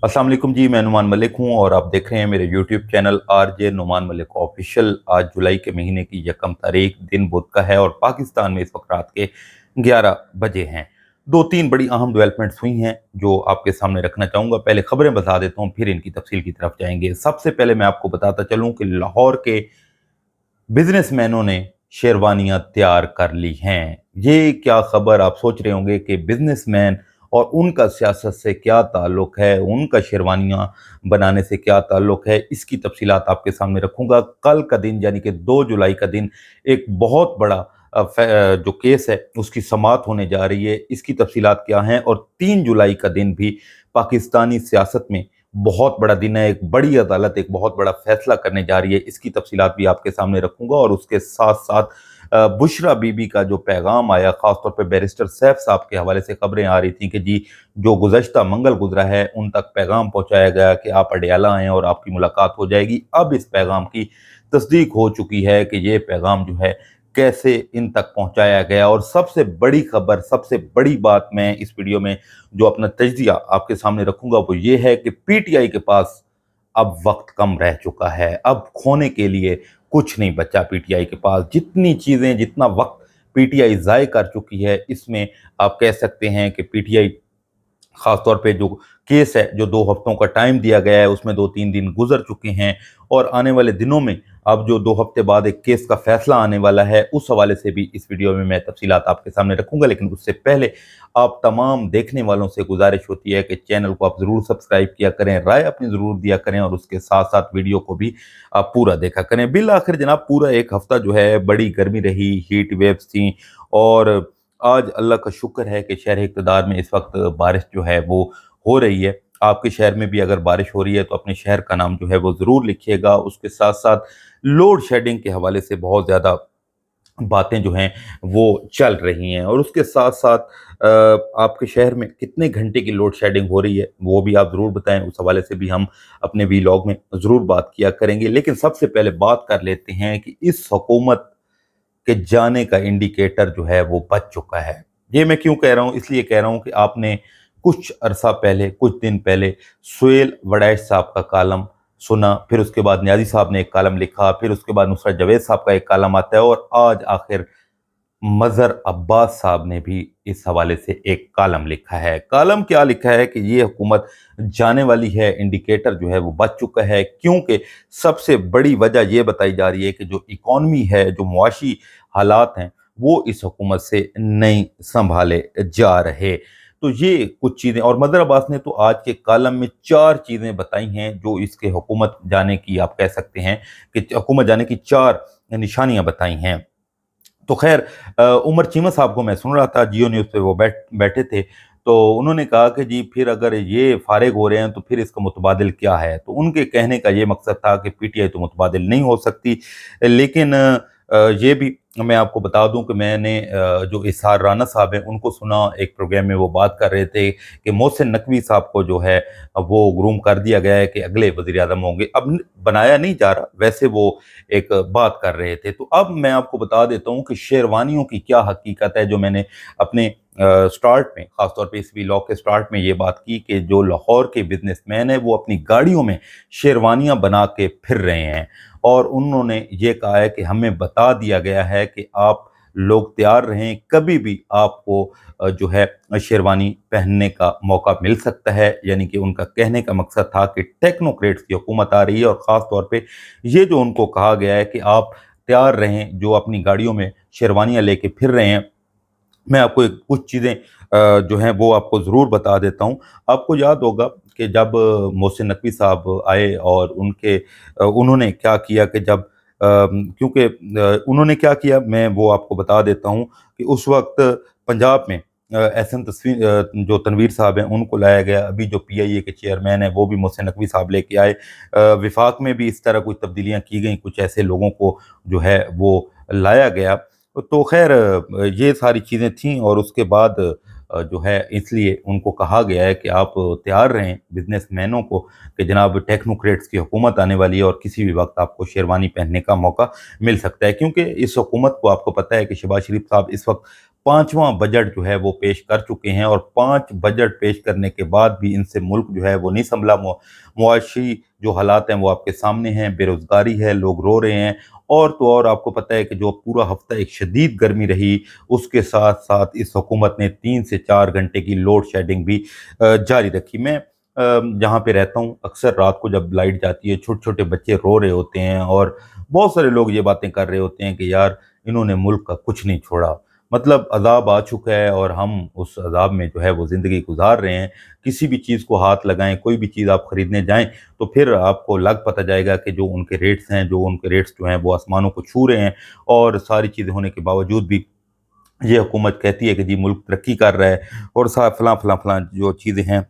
अस्सलाम वालेकुम जी, मैं नुमान मलिक हूँ और आप देख रहे हैं मेरे YouTube channel RJ Numan Malik official. आज जुलाई के महीने की यकम तारीख दिन बुध का है और पाकिस्तान में इस वक्त रात के 11 बजे हैं। दो तीन बड़ी अहम डेवलपमेंट्स हुई हैं जो आपके सामने रखना चाहूँगा। पहले खबरें बता देता हूँ, फिर इनकी तफसील की तरफ जाएंगे। सबसे पहले मैं आपको बताता चलूँ कि लाहौर के बिजनेसमैनों ने शेरवानियां तैयार कर ली हैं। ये क्या खबर, आप सोच रहे होंगे कि बिजनेसमैन और उनका सियासत से क्या ताल्लुक है, उनका शेरवानियां बनाने से क्या ताल्लुक है, इसकी तफसीलात आपके सामने रखूंगा। कल का दिन यानी कि 2 जुलाई का दिन एक बहुत बड़ा जो केस है उसकी समाअत होने जा रही है। इसकी तफसीलात क्या हैं, और 3 जुलाई का दिन भी पाकिस्तानी सियासत में बहुत बड़ा दिन है। एक बड़ी अदालत एक बहुत बड़ा फैसला करने जा रही है। इसकी तफसीलात भी आपके सामने रखूंगा। और उसके साथ साथ बुशरा बीबी का जो पैगाम आया, खासतौर पे बैरिस्टर सैफ साहब के हवाले से खबरें आ रही थी कि जी जो गुज़श्ता मंगल गुजरा है उन तक पैगाम पहुंचाया गया कि आप अडियाला आएँ और आपकी मुलाकात हो जाएगी। अब इस पैगाम की तस्दीक हो चुकी है कि ये पैगाम जो है कैसे इन तक पहुंचाया गया। और सबसे बड़ी खबर, सबसे बड़ी बात मैं इस वीडियो में जो अपना तज्जिया आपके सामने रखूंगा वो ये है कि पीटीआई के पास अब वक्त कम रह चुका है। अब खोने के लिए कुछ नहीं बचा पीटीआई के पास। जितनी चीजें, जितना वक्त पीटीआई ज़ाय कर चुकी है, इसमें आप कह सकते हैं कि पीटीआई खासतौर पे जो केस है, जो 2 हफ्तों का टाइम दिया गया है, उसमें 2-3 दिन गुजर चुके हैं। और आने वाले दिनों में अब जो 2 हफ्ते बाद एक केस का फैसला आने वाला है, उस हवाले से भी इस वीडियो में मैं तफसीलात आपके सामने रखूंगा। लेकिन उससे पहले आप तमाम देखने वालों से गुजारिश होती है कि चैनल को आप ज़रूर सब्सक्राइब किया करें, राय अपनी ज़रूर दिया करें और उसके साथ साथ वीडियो को भी आप पूरा देखा करें। बिल आखिर जनाब पूरा एक हफ्ता जो है बड़ी गर्मी रही, हीट वेव्स थी। और आज अल्लाह का शुक्र है कि शहर इक़्तिदार में इस वक्त बारिश जो है वो हो रही है। आपके शहर में भी अगर बारिश हो रही है तो अपने शहर का नाम जो है वो ज़रूर लिखिएगा। उसके साथ साथ लोड शेडिंग के हवाले से बहुत ज़्यादा बातें जो हैं वो चल रही हैं। और उसके साथ साथ आपके शहर में कितने घंटे की लोड शेडिंग हो रही है वो भी आप ज़रूर बताएं। उस हवाले से भी हम अपने वीलॉग में ज़रूर बात किया करेंगे। लेकिन सबसे पहले बात कर लेते हैं कि इस हुकूमत के जाने का इंडिकेटर जो है वो बच चुका है। ये मैं क्यों कह रहा हूँ? इसलिए कह रहा हूँ कि आपने कुछ अरसा पहले, कुछ दिन पहले सुहेल वड़ैच साहब का कालम सुना, फिर उसके बाद न्याजी साहब ने एक कालम लिखा, फिर उसके बाद नुसरत जवेद साहब का एक कालम आता है, और आज आखिर मजहर अब्बास साहब ने भी इस हवाले से एक कालम लिखा है। कालम क्या लिखा है कि ये हुकूमत जाने वाली है, इंडिकेटर जो है वो बच चुका है। क्योंकि सबसे बड़ी वजह ये बताई जा रही है कि जो इकॉनमी है, जो मुआशी हालात हैं, वो इस हुकूमत से नहीं संभाले जा रहे। तो ये कुछ चीज़ें, और मदर अब्बास ने तो आज के कालम में 4 चीज़ें बताई हैं जो इसके हुकूमत जाने की, आप कह सकते हैं कि हुकूमत जाने की 4 निशानियां बताई हैं। तो खैर उमर चीमा साहब को मैं सुन रहा था, जियो न्यूज़ पे वो बैठे थे, तो उन्होंने कहा कि जी फिर अगर ये फारिग हो रहे हैं तो फिर इसका मुतबादिल क्या है। तो उनके कहने का ये मकसद था कि पीटीआई तो मुतबादिल नहीं हो सकती। लेकिन ये भी मैं आपको बता दूं कि मैंने जो इसार राना साहब हैं उनको सुना, एक प्रोग्राम में वो बात कर रहे थे कि मोहसिन नकवी साहब को जो है वो ग्रूम कर दिया गया है कि अगले वज़ीर आज़म होंगे। अब बनाया नहीं जा रहा, वैसे वो एक बात कर रहे थे। तो अब मैं आपको बता देता हूँ कि शेरवानियों की क्या हकीकत है, जो मैंने अपने स्टार्ट में, ख़ासतौर पे इस व्लॉग के स्टार्ट में ये बात की कि जो लाहौर के बिजनेसमैन हैं वो अपनी गाड़ियों में शेरवानियाँ बना के फिर रहे हैं। और उन्होंने ये कहा है कि हमें बता दिया गया है कि आप लोग तैयार रहें, कभी भी आपको जो है शेरवानी पहनने का मौका मिल सकता है। यानी कि उनका कहने का मकसद था कि टेक्नोक्रेट्स की हुकूमत आ रही है, और ख़ास तौर पे ये जो उनको कहा गया है कि आप तैयार रहें, जो अपनी गाड़ियों में शेरवानियाँ लेके फिर रहे हैं। मैं आपको एक कुछ चीज़ें जो हैं वो आपको ज़रूर बता देता हूँ। आपको याद होगा कि जब मोहसिन नकवी साहब आए और उन्होंने क्या किया कि जब क्योंकि उन्होंने क्या किया मैं वो आपको बता देता हूँ कि उस वक्त पंजाब में एहसन जो तनवीर साहब हैं उनको लाया गया। अभी जो पीआईए के चेयरमैन हैं वो भी मोहसिन नकवी साहब लेके आए। विफाक में भी इस तरह कुछ तब्दीलियाँ की गई, कुछ ऐसे लोगों को जो है वो लाया गया। तो खैर ये सारी चीज़ें थीं, और उसके बाद जो है इसलिए उनको कहा गया है कि आप तैयार रहें बिजनेसमैनों को कि जनाब टेक्नोक्रेट्स की हुकूमत आने वाली है और किसी भी वक्त आपको शेरवानी पहनने का मौका मिल सकता है। क्योंकि इस हुकूमत को आपको पता है कि शहबाज शरीफ साहब इस वक्त पांचवां बजट जो है वो पेश कर चुके हैं, और 5 बजट पेश करने के बाद भी इनसे मुल्क जो है वो नहीं संभला। मुआशी जो हालात हैं वो आपके सामने हैं, बेरोजगारी है, लोग रो रहे हैं। और तो और आपको पता है कि जो पूरा हफ्ता एक शदीद गर्मी रही, उसके साथ साथ इस हुकूमत ने 3 से 4 घंटे की लोड शेडिंग भी जारी रखी। मैं जहाँ पे रहता हूँ, अक्सर रात को जब लाइट जाती है, छोटे छोटे बच्चे रो रहे होते हैं, और बहुत सारे लोग ये बातें कर रहे होते हैं कि यार इन्होंने मुल्क का कुछ नहीं छोड़ा। मतलब अज़ाब आ चुका है और हम उस अज़ाब में जो है वो ज़िंदगी गुजार रहे हैं। किसी भी चीज़ को हाथ लगाएं, कोई भी चीज़ आप खरीदने जाएं, तो फिर आपको लग पता जाएगा कि जो उनके रेट्स हैं, जो उनके रेट्स जो हैं वो आसमानों को छू रहे हैं। और सारी चीज़ें होने के बावजूद भी ये हुकूमत कहती है कि जी मुल्क तरक्की कर रहा है, और फलां फलां फलां जो चीज़ें हैं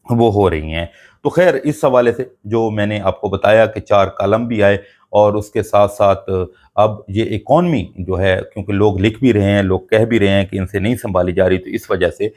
वो हो रही हैं। तो ख़ैर इस हवाले से जो मैंने आपको बताया कि 4 कॉलम भी आए, और उसके साथ-साथ अब ये इकॉनमी जो है, क्योंकि लोग लिख भी रहे हैं, लोग कह भी रहे हैं कि इनसे नहीं सँभाली जा रही, तो इस वजह से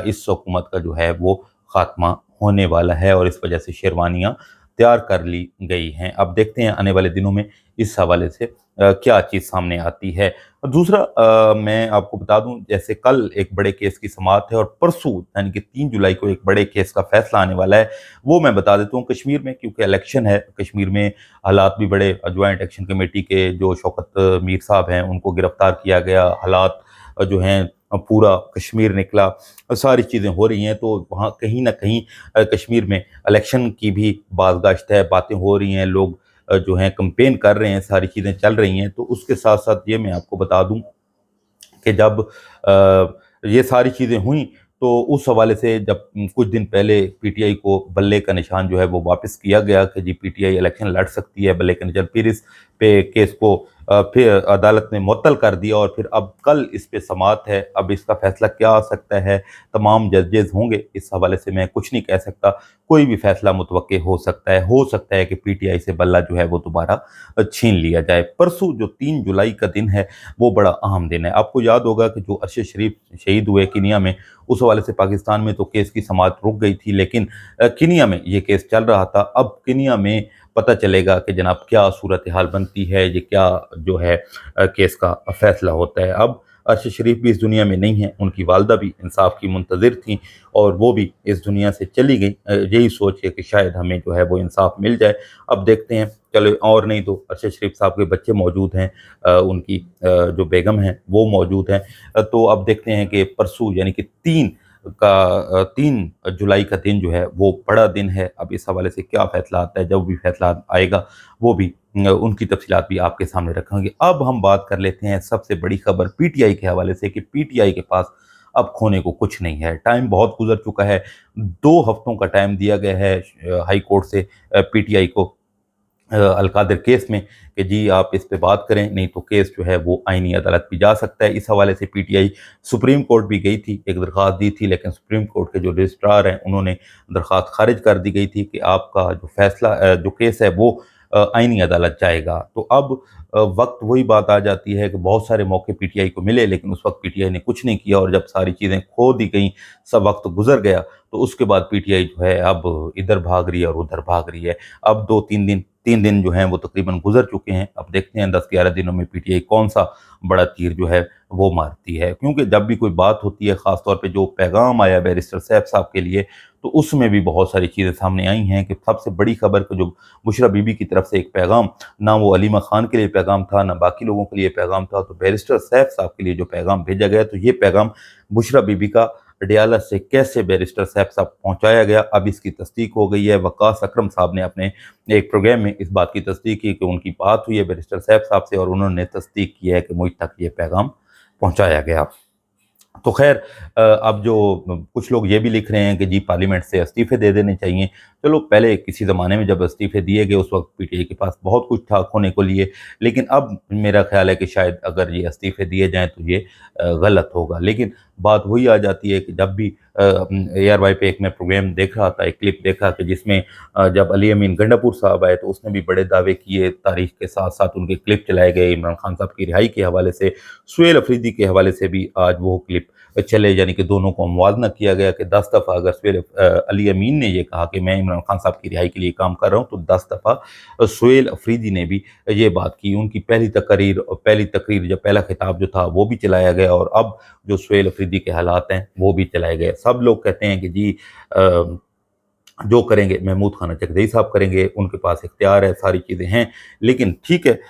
इस हुकूमत का जो है वो ख़ात्मा होने वाला है, और इस वजह से शेरवानियाँ तैयार कर ली गई हैं। अब देखते हैं आने वाले दिनों में इस हवाले से क्या चीज़ सामने आती है। दूसरा मैं आपको बता दूं, जैसे कल एक बड़े केस की समाअत है, और परसों यानी कि 3 जुलाई को एक बड़े केस का फैसला आने वाला है। वो मैं बता देता हूँ, कश्मीर में क्योंकि इलेक्शन है, कश्मीर में हालात भी बड़े, ज्वाइंट एक्शन कमेटी के जो शौकत मीर साहब हैं उनको गिरफ्तार किया गया, हालात जो हैं पूरा कश्मीर निकला, सारी चीज़ें हो रही हैं। तो वहाँ कहीं ना कहीं कश्मीर में इलेक्शन की भी बाज़गाश्त है, बातें हो रही हैं, लोग जो हैं कंपेन कर रहे हैं, सारी चीज़ें चल रही हैं। तो उसके साथ साथ ये मैं आपको बता दूं कि जब ये सारी चीज़ें हुई, तो उस हवाले से जब कुछ दिन पहले पीटीआई को बल्ले का निशान जो है वो वापस किया गया कि जी पीटीआई इलेक्शन लड़ सकती है, बल्ले का निशान, फिर इस पे केस को फिर अदालत ने मुअत्तल कर दिया, और फिर अब कल इस पे समाअत है। अब इसका फैसला क्या आ सकता है, तमाम जजेस होंगे, इस हवाले से मैं कुछ नहीं कह सकता। कोई भी फैसला मुतवक्के हो सकता है कि पीटीआई से बल्ला जो है वो दोबारा छीन लिया जाए। परसों जो 3 जुलाई का दिन है वो बड़ा अहम दिन है। आपको याद होगा कि जो अरशद शरीफ शहीद हुए किनिया में, उस हवाले से पाकिस्तान में तो केस की समाअत रुक गई थी, लेकिन किनिया में ये केस चल रहा था। अब किनिया में पता चलेगा कि जनाब क्या सूरत हाल बनती है, ये क्या जो है केस का फैसला होता है। अब अरशद शरीफ भी इस दुनिया में नहीं है, उनकी वालदा भी इंसाफ की मुंतज़िर थी, और वो भी इस दुनिया से चली गई, यही सोच के कि शायद हमें जो है वो इंसाफ मिल जाए। अब देखते हैं, चलो, और नहीं तो अरशद शरीफ साहब के बच्चे मौजूद हैं, उनकी जो बेगम हैं वो मौजूद हैं। तो अब देखते हैं कि परसों यानी कि 3 जुलाई का दिन जो है वो बड़ा दिन है। अब इस हवाले से क्या फ़ैसला आता है, जब भी फ़ैसला आएगा वो भी उनकी तफ़सीलात भी आपके सामने रखेंगे। अब हम बात कर लेते हैं सबसे बड़ी खबर पीटीआई के हवाले से, कि पीटीआई के पास अब खोने को कुछ नहीं है। टाइम बहुत गुज़र चुका है, 2 हफ्तों का टाइम दिया गया है हाई कोर्ट से पीटीआई को अलकादिर केस में, कि जी आप इस पे बात करें, नहीं तो केस जो है वो आईनी अदालत भी जा सकता है। इस हवाले से पीटीआई सुप्रीम कोर्ट भी गई थी, एक दरख्वास्त दी थी, लेकिन सुप्रीम कोर्ट के जो रजिस्ट्रार हैं उन्होंने दरख्वास्त खारिज कर दी गई थी कि आपका जो फैसला जो केस है वो आईनी अदालत जाएगा। तो अब वक्त वही बात आ जाती है कि बहुत सारे मौके पीटीआई को मिले, लेकिन उस वक्त पीटीआई ने कुछ नहीं किया, और जब सारी चीज़ें खो दी गई, सब वक्त गुजर गया, तो उसके बाद पीटीआई जो है अब इधर भाग रही है और उधर भाग रही है। अब 3 दिन जो हैं वो तकरीबन गुजर चुके हैं। अब देखते हैं 10-11 दिनों में पीटीआई कौन सा बड़ा तीर जो है वो मारती है, क्योंकि जब भी कोई बात होती है, ख़ास तौर पे जो पैगाम आया बैरिस्टर सैफ साहब के लिए, तो उसमें भी बहुत सारी चीज़ें सामने आई हैं। कि सबसे बड़ी खबर को जो बुशरा बीबी की तरफ से एक पैगाम, ना वो अलीमा खान के लिए पैगाम था, ना बाकी लोगों के लिए पैगाम था, तो बैरिस्टर सैफ साहब के लिए जो पैगाम भेजा गया, तो ये पैगाम बुशरा बीबी का अडयाला से कैसे बैरिस्टर सैफ साहब पहुंचाया गया, अब इसकी तस्दीक हो गई है। वकास अकरम साहब ने अपने एक प्रोग्राम में इस बात की तस्दीक की कि उनकी बात हुई है बैरिस्टर सैफ साहब से, और उन्होंने तस्दीक की है कि मुझ तक ये पैगाम पहुंचाया गया। तो खैर अब जो कुछ लोग ये भी लिख रहे हैं कि जी पार्लियामेंट से इस्तीफे दे देने चाहिए। चलो, पहले किसी ज़माने में जब इस्तीफे दिए गए उस वक्त पीटीआई के पास बहुत कुछ था खोने को लिए, लेकिन अब मेरा ख्याल है कि शायद अगर ये इस्तीफे दिए जाएँ तो ये गलत होगा। लेकिन बात वही आ जाती है कि जब भी ARY पे एक मैं प्रोग्राम देख रहा था, एक क्लिप देखा कि जिसमें जब अली अमीन गंडापुर साहब आए तो उसने भी बड़े दावे किए, तारीख के साथ साथ उनके क्लिप चलाए गए। इमरान खान साहब की रिहाई के हवाले से, सुहेल अफरीदी के हवाले से भी आज वो क्लिप चले, यानी कि दोनों को मुवाजना किया गया कि 10 दफ़ा अगर अली अमीन ने ये कहा कि मैं इमरान खान साहब की रिहाई के लिए काम कर रहा हूँ, तो 10 दफ़ा सुहेल अफरीदी ने भी ये बात की। उनकी पहली तकरीर जब पहला खिताब जो था वो भी चलाया गया, और अब जो सुहेल अफरीदी के हालात हैं वो भी चलाए गए। सब लोग कहते हैं कि जी जो करेंगे महमूद खान चकदेई साहब करेंगे, उनके पास इख्तियार है, सारी चीज़ें हैं। लेकिन ठीक है,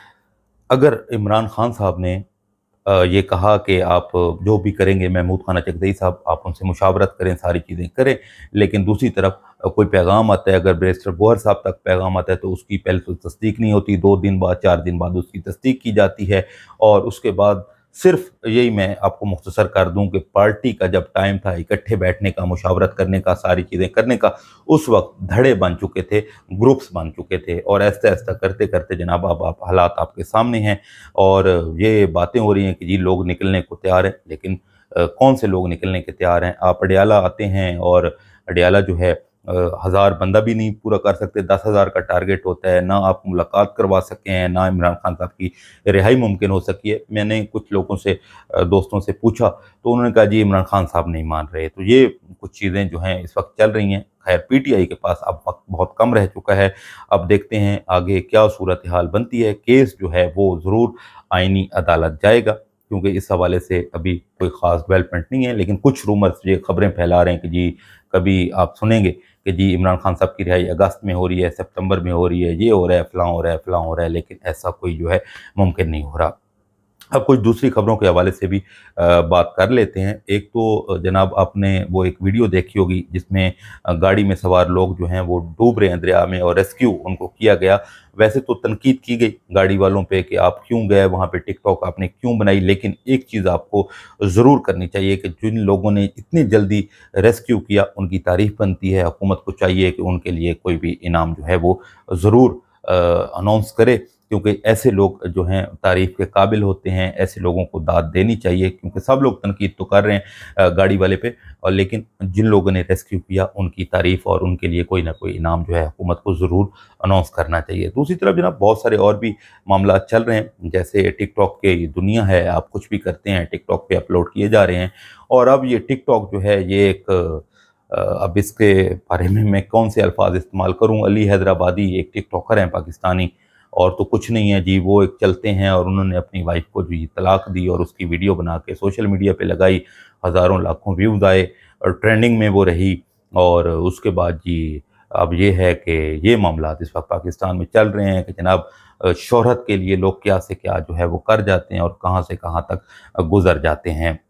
अगर इमरान खान साहब ने ये कहा कि आप जो भी करेंगे महमूद खान चकदेई साहब, आप उनसे मुशावरत करें, सारी चीज़ें करें, लेकिन दूसरी तरफ कोई पैगाम आता है, अगर बैरिस्टर गोहर साहब तक पैगाम आता है तो उसकी पहले तो तस्दीक नहीं होती, 2 दिन बाद 4 दिन बाद उसकी तस्दीक की जाती है, और उसके बाद सिर्फ यही मैं आपको मुख्तसर कर दूं कि पार्टी का जब टाइम था इकट्ठे बैठने का, मुशावरत करने का, सारी चीज़ें करने का, उस वक्त धड़े बन चुके थे, ग्रुप्स बन चुके थे, और ऐसा ऐसा करते करते जनाब अब आप हालात आपके सामने हैं। और ये बातें हो रही हैं कि जी लोग निकलने को तैयार हैं, लेकिन कौन से लोग निकलने के तैयार हैं? आप अडियाला आते हैं, और अडियाला जो है 1000 बंदा भी नहीं पूरा कर सकते, 10,000 का टारगेट होता है, ना आप मुलाकात करवा सके हैं, ना इमरान खान साहब की रिहाई मुमकिन हो सकी है। मैंने कुछ लोगों से, दोस्तों से पूछा तो उन्होंने कहा जी इमरान खान साहब नहीं मान रहे। तो ये कुछ चीज़ें जो हैं इस वक्त चल रही हैं। खैर PTI के पास अब वक्त बहुत कम रह चुका है, अब देखते हैं आगे क्या सूरत हाल बनती है। केस जो है वो ज़रूर आईनी अदालत जाएगा, क्योंकि इस हवाले से अभी कोई ख़ास डेवलपमेंट नहीं है, लेकिन कुछ रूमर्स ये खबरें फैला रहे हैं कि जी कभी आप सुनेंगे कि जी इमरान खान साहब की रिहाई अगस्त में हो रही है, सितंबर में हो रही है, ये हो रहा है, फ़लाँ हो रहा है, फ़लाँ हो रहा है, लेकिन ऐसा कोई जो है मुमकिन नहीं हो रहा। अब कुछ दूसरी खबरों के हवाले से भी बात कर लेते हैं। एक तो जनाब आपने वो एक वीडियो देखी होगी जिसमें गाड़ी में सवार लोग जो हैं वो डूब रहे हैं दरिया में, और रेस्क्यू उनको किया गया। वैसे तो तनकीद की गई गाड़ी वालों पे कि आप क्यों गए वहाँ पे, टिकटॉक आपने क्यों बनाई, लेकिन एक चीज़ आपको ज़रूर करनी चाहिए कि जिन लोगों ने इतनी जल्दी रेस्क्यू किया उनकी तारीफ़ बनती है। हुकूमत को चाहिए कि उनके लिए कोई भी इनाम जो है वो ज़रूर अनाउंस करे, क्योंकि ऐसे लोग जो हैं तारीफ़ के काबिल होते हैं, ऐसे लोगों को दाद देनी चाहिए, क्योंकि सब लोग तनकीद तो कर रहे हैं गाड़ी वाले पे, और लेकिन जिन लोगों ने रेस्क्यू किया उनकी तारीफ़ और उनके लिए कोई ना कोई इनाम जो है हुकूमत को ज़रूर अनाउंस करना चाहिए। दूसरी तरफ जनाब बहुत सारे और भी मामला चल रहे हैं, जैसे टिकटॉक की ये दुनिया है, आप कुछ भी करते हैं टिकटॉक पे अपलोड किए जा रहे हैं, और अब ये टिकटॉक जो है ये एक अब इसके बारे में मैं कौन से अल्फाज इस्तेमाल करूँ। अली हैदराबादी एक टिकटॉकर हैं पाकिस्तानी, और तो कुछ नहीं है जी, वो एक चलते हैं और उन्होंने अपनी वाइफ को जो ये तलाक दी और उसकी वीडियो बना के सोशल मीडिया पे लगाई, हज़ारों लाखों व्यूज़ आए और ट्रेंडिंग में वो रही। और उसके बाद जी अब ये है कि ये मामलात इस वक्त पाकिस्तान में चल रहे हैं कि जनाब शोहरत के लिए लोग क्या से क्या जो है वो कर जाते हैं और कहाँ से कहाँ तक गुज़र जाते हैं।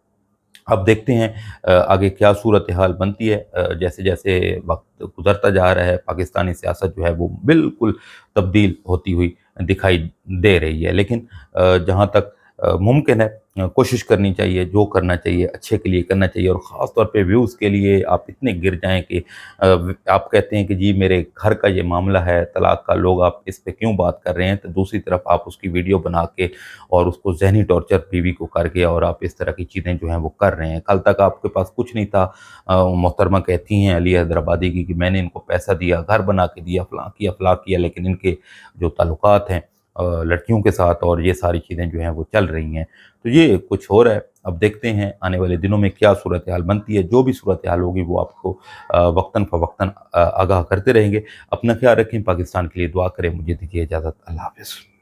अब देखते हैं आगे क्या सूरत हाल बनती है। जैसे जैसे वक्त गुजरता जा रहा है पाकिस्तानी सियासत जो है वो बिल्कुल तब्दील होती हुई दिखाई दे रही है, लेकिन जहाँ तक मुमकिन है कोशिश करनी चाहिए, जो करना चाहिए अच्छे के लिए करना चाहिए, और ख़ास तौर पे व्यूज़ के लिए आप इतने गिर जाएं कि आप कहते हैं कि जी मेरे घर का ये मामला है तलाक का, लोग आप इस पे क्यों बात कर रहे हैं, तो दूसरी तरफ आप उसकी वीडियो बना के और उसको ज़हनी टॉर्चर बीवी को करके और आप इस तरह की चीज़ें जो हैं वो कर रहे हैं। कल तक आपके पास कुछ नहीं था, मोहतरमा कहती हैं अली हैदराबादी की कि मैंने इनको पैसा दिया, घर बना के दिया, फ़लाँ किया, लेकिन इनके जो ताल्लुकात हैं लड़कियों के साथ और ये सारी चीज़ें जो हैं वो चल रही हैं। तो ये कुछ हो रहा है, अब देखते हैं आने वाले दिनों में क्या सूरत हाल बनती है। जो भी सूरत हाल होगी वो आपको वक्तन फ़वक्तन आगाह करते रहेंगे। अपना ख्याल रखें, पाकिस्तान के लिए दुआ करें। मुझे दीजिए इजाज़त, अल्लाह हाफ़िज़।